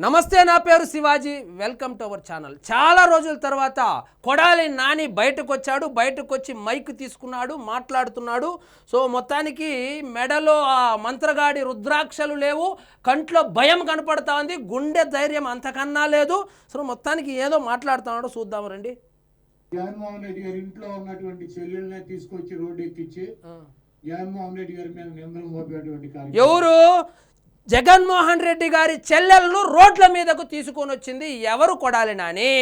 నమస్తే, నా పేరు Shivaji. Welcome to our channel. చాలా రోజుల తర్వాత కొడాలి నాని బయటకు వచ్చాడు. బయటకు వచ్చి మైక్ తీసుకున్నాడు, మాట్లాడుతున్నాడు. సో మొత్తానికి మెడలో ఆ మంత్రగాడి రుద్రాక్షలు లేవు, కంట్లో భయం కనపడతా ఉంది, గుండె ధైర్యం అంతకన్నా లేదు. సో మొత్తానికి ఏదో మాట్లాడుతున్నాడు, చూద్దాం రండి. జగన్మోహన్ రెడ్డి గారి ఇంట్లో ఉన్నటువంటి చెల్లెల్ని తీసుకొచ్చి రోడ్డు ఎక్కించి జగన్మోహన్ రెడ్డి గారి మీద నిందలు మోపేటువంటి ఎవరు? జగన్మోహన్ రెడ్డి గారి చెల్లెలను రోడ్ల మీదకు తీసుకొని వచ్చింది ఎవరు? కొడాలి నాని.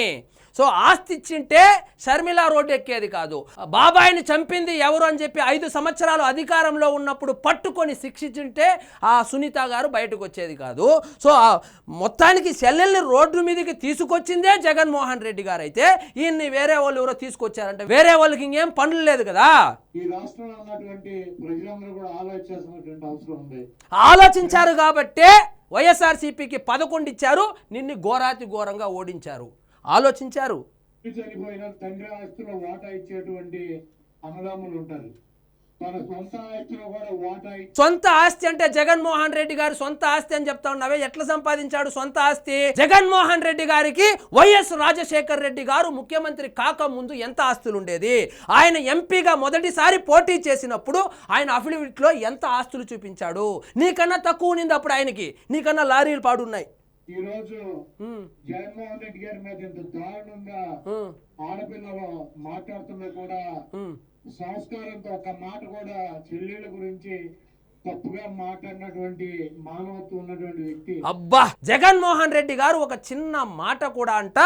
సో ఆస్తి ఇచ్చింటే షర్మిల రోడ్డు ఎక్కేది కాదు. బాబాయిని చంపింది ఎవరు అని చెప్పి 5 సంవత్సరాలు అధికారంలో ఉన్నప్పుడు పట్టుకొని శిక్షించుంటే ఆ సునీత గారు బయటకు వచ్చేది కాదు. సో మొత్తానికి చెల్లెల్ని రోడ్డు మీదకి తీసుకొచ్చిందే జగన్మోహన్ రెడ్డి గారు. అయితే ఈయన్ని వేరే వాళ్ళు ఎవరో తీసుకొచ్చారంటే వేరే వాళ్ళకి ఇంకేం పనులు లేదు కదా. ఈ రాష్ట్రంలో ఉన్నటువంటి ప్రజలందరూ కూడా ఆలోచించాల్సినటువంటి అవసరం ఉంది. ఆలోచించారు కాబట్టే వైఎస్ఆర్సీపీకి 11 ఇచ్చారు, నిన్ను ఘోరాతి ఘోరంగా ఓడించారు. ఆలోచించారు. చనిపోయిన తండ్రి ఆస్తిలో వాటా ఇచ్చేటువంటి అన్నదమ్ములు ఉంటారు. తన సొంత ఆస్తిలో కూడా వాటా. సొంత ఆస్తి అంటే జగన్మోహన్ రెడ్డి గారు సొంత ఆస్తి అని చెప్తా ఉన్నావే, ఎట్లా సంపాదించాడు సొంత ఆస్తి? జగన్మోహన్ రెడ్డి గారికి వైఎస్ రాజశేఖర్ రెడ్డి గారు ముఖ్యమంత్రి కాక ముందు ఎంత ఆస్తులు ఉండేది? ఆయన ఎంపీగా మొదటిసారి పోటీ చేసినప్పుడు ఆయన అఫిడవిట్లో ఎంత ఆస్తులు చూపించాడు? నీకన్నా తక్కువ ఉంది అప్పుడు ఆయనకి, నీకన్నా లారీలు పాడున్నాయి. ఈ రోజు జగన్మోహన్ రెడ్డి గారి మీద ఇంత దారుణంగా ఆడపిల్లలు మాట్లాడుతున్నా కూడా సంస్కారంతో ఒక మాట కూడా చెల్లెళ్ళ గురించి తప్పుగా మాట్లాడినటువంటి మానవత్వం ఉన్నటువంటి వ్యక్తి. అబ్బా, జగన్మోహన్ రెడ్డి గారు ఒక చిన్న మాట కూడా అంట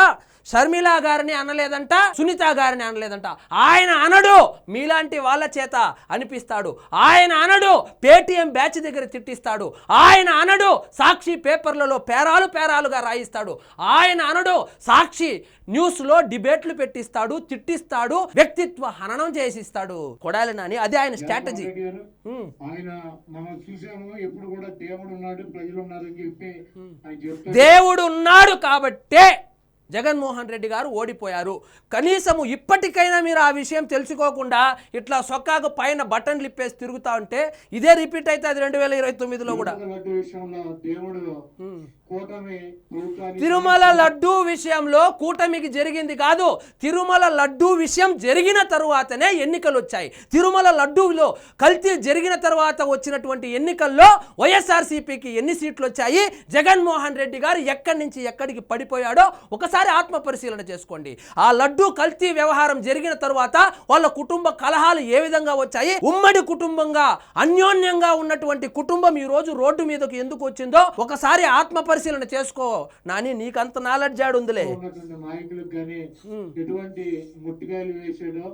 షర్మిల గారిని అనలేదంట, సునీత గారిని అనలేదంట. ఆయన అనడు, మీలాంటి వాళ్ళ చేత అనిపిస్తాడు. ఆయన అనడు, పేటీఎం బ్యాచ్ దగ్గర తిట్టిస్తాడు. ఆయన అనడు, సాక్షి పేపర్లలో పేరాలుగా రాయిస్తాడు. ఆయన అనడు, సాక్షి న్యూస్లో డిబేట్లు పెట్టిస్తాడు, తిట్టిస్తాడు, వ్యక్తిత్వ హననం చేసిస్తాడు కొడాలి నాని. అదే ఆయన స్ట్రాటజీ. ఆయన మనం చూసాము, ఎప్పుడు కూడా దేవుడు ఉన్నాడు, ప్రజలు ఉన్నారని చెప్పి ఆయన చెప్తాడు. దేవుడు ఉన్నాడు కాబట్టే జగన్మోహన్ రెడ్డి గారు ఓడిపోయారు. కనీసము ఇప్పటికైనా మీరు ఆ విషయం తెలుసుకోకుండా ఇట్లా సొక్కాకు పైన బటన్లు ఇప్పేసి తిరుగుతా ఉంటే ఇదే రిపీట్ అవుతుంది 2029లో కూడా. తిరుమల లడ్డూ విషయంలో కూటమికి జరిగింది కాదు, తిరుమల లడ్డూ విషయం జరిగిన తరువాతనే ఎన్నికలు వచ్చాయి. తిరుమల లడ్డూలో కల్తీ జరిగిన తర్వాత వచ్చినటువంటి ఎన్నికల్లో వైఎస్ఆర్సీపీకి ఎన్ని సీట్లు వచ్చాయి, జగన్మోహన్ రెడ్డి గారు ఎక్కడి నుంచి ఎక్కడికి పడిపోయాడో ఒకసారి ఆత్మ పరిశీలన చేసుకోండి. ఆ లడ్డూ కల్తీ వ్యవహారం జరిగిన తరువాత వాళ్ళ కుటుంబ కలహాలు ఏ విధంగా వచ్చాయి, ఉమ్మడి కుటుంబంగా అన్యోన్యంగా ఉన్నటువంటి కుటుంబం ఈ రోజు రోడ్డు మీదకు ఎందుకు వచ్చిందో ఒకసారి ఆత్మ పరిశీలన చేసుకో నాని. నీకంత నాలెడ్జ్ ఉందిలే. నాయకులకు కానీ ఎటువంటి ముట్టికాయలు వేసాడో,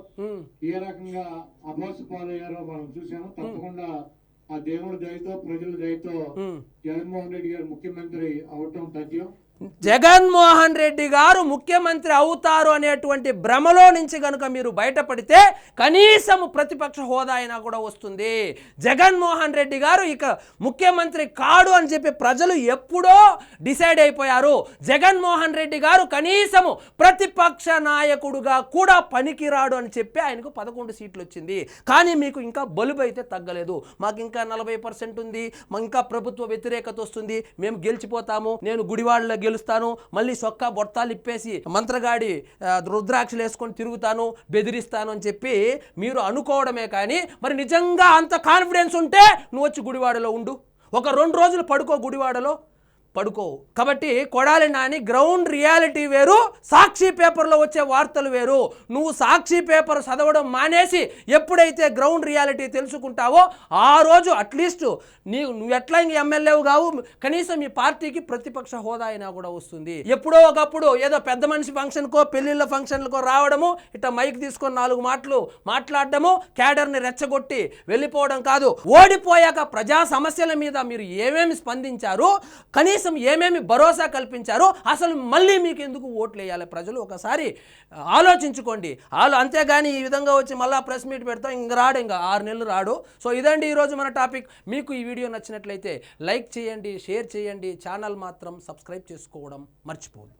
ఏ రకంగా అభాసు పాలయ్యారో మనం చూసాము. తప్పకుండా ఆ దేవుడి దయతో, ప్రజల దయతో జగన్మోహన్ రెడ్డి గారు ముఖ్యమంత్రి అవటం తథ్యం. జగన్మోహన్ రెడ్డి గారు ముఖ్యమంత్రి అవుతారు అనేటువంటి భ్రమలో నుంచి కనుక మీరు బయటపడితే కనీసం ప్రతిపక్ష హోదా అయినా కూడా వస్తుంది. జగన్మోహన్ రెడ్డి గారు ఇక ముఖ్యమంత్రి కాడు అని చెప్పి ప్రజలు ఎప్పుడో డిసైడ్ అయిపోయారు. జగన్మోహన్ రెడ్డి గారు కనీసము ప్రతిపక్ష నాయకుడుగా కూడా పనికిరాడు అని చెప్పి ఆయనకు 11 సీట్లు వచ్చింది. కానీ మీకు ఇంకా బలుబు అయితే తగ్గలేదు. మాకు ఇంకా 40% ఉంది, ఇంకా ప్రభుత్వ వ్యతిరేకత వస్తుంది, మేము గెలిచిపోతాము, నేను గుడివాడలో గెలుస్తాను, మళ్ళీ సొక్కా బొట్టాలు ఇప్పేసి మంత్రగాడి రుద్రాక్షలు వేసుకొని తిరుగుతాను, బెదిరిస్తాను అని చెప్పి మీరు అనుకోవడమే. కానీ మరి నిజంగా అంత కాన్ఫిడెన్స్ ఉంటే నువ్వు వచ్చి గుడివాడలో ఉండు, ఒక 2 రోజులు పడుకో, గుడివాడలో పడుకో. కాబట్టి కొడాలి నాని గ్రౌండ్ రియాలిటీ వేరు, సాక్షి పేపర్లో వచ్చే వార్తలు వేరు. నువ్వు సాక్షి పేపర్ చదవడం మానేసి ఎప్పుడైతే గ్రౌండ్ రియాలిటీ తెలుసుకుంటావో ఆ రోజు అట్లీస్ట్ నువ్వు ఎట్లా ఇంక ఎమ్మెల్యేవు కావు, కనీసం ఈ పార్టీకి ప్రతిపక్ష హోదా అయినా కూడా వస్తుంది. ఎప్పుడో ఒకప్పుడు ఏదో పెద్ద మనిషి ఫంక్షన్కో, పెళ్లిళ్ళ ఫంక్షన్లకో రావడము, ఇట్లా మైక్ తీసుకొని 4 మాటలు మాట్లాడడము, క్యాడర్ని రెచ్చగొట్టి వెళ్ళిపోవడం కాదు. ఓడిపోయాక ప్రజా సమస్యల మీద మీరు ఏమేమి స్పందించారు, కనీసం ఏమేమి భరోసా కల్పించారు, అసలు మళ్ళీ మీకు ఎందుకు ఓట్లు వేయాలి ప్రజలు ఒకసారి ఆలోచించుకోండి. అంతేగాని ఈ విధంగా వచ్చి మళ్ళీ ప్రెస్ మీట్ పెడతాం, ఇంకా 6 నెలలు రాడు. సో ఇదండి ఈరోజు మన టాపిక్. మీకు ఈ వీడియో నచ్చినట్లయితే లైక్ చేయండి, షేర్ చేయండి, ఛానల్ మాత్రం సబ్స్క్రైబ్ చేసుకోవడం మర్చిపోవద్దు.